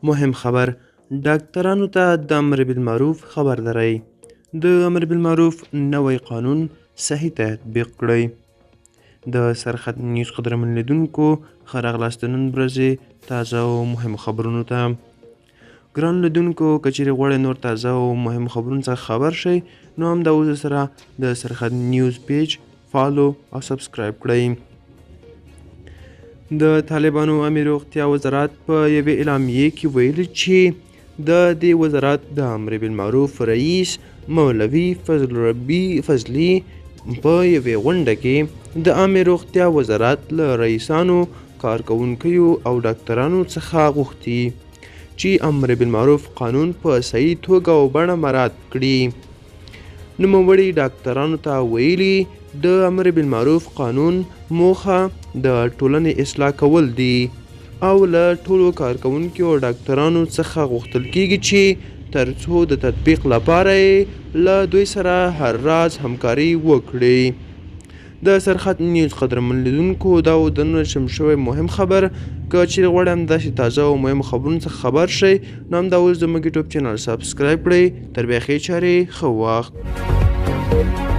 مهم خبر ډاکټرانو ته د امر بالمعروف خبرداری. د امر بالمعروف نوی قانون صحیح تطبیق کړئ. د سرحد نیوز قدرمن لیدونکو ښه راغلاست د نن ورځې تازه او مهمو خبرونو ته. ګران لیدونکو که چیرې غواړئ نور تازه او مهمو خبرونو څخه خبر شئ نو همدا اوس سره د سرحد نیوز پیج فالو او سبسکرایب کړئ. د طالبانو امیر روغتیا وزارت په یوې اعلامیې کې ویلي چې د دې وزارت د امر بالمعروف رئیس مولوي فضل ربي فضلي په یوې غونډه کې د عامې روغتیا وزارت له رئیسانو، کارکوونکیو او ډاکټرانو څخه غوښتي چې امر بالمعروف قانون په صحیح توګه او بڼه مراعات کړي. نوموړي ډاکټرانو ته ویلي د امر بالمعروف قانون موخه د ټولنې اصلاح کول دي او له ټولو کارکوونکو او ډاکټرانو څخه غوښتل کیږي چې ترڅو د تطبیق لپاره له دوی سره هر راز همکاري وکړي. د سرحد نیوز قدرمن لیدونکو دا و د نن شم شوی مهم خبر. که چیرې غواړئ همداسې تازه او مهم خبرونو څخه خبر شئ نو همدا اوس زموږ یوټیوب چینل سبسکرایب کړئ. تر بیا ښې چارې ښه وخت.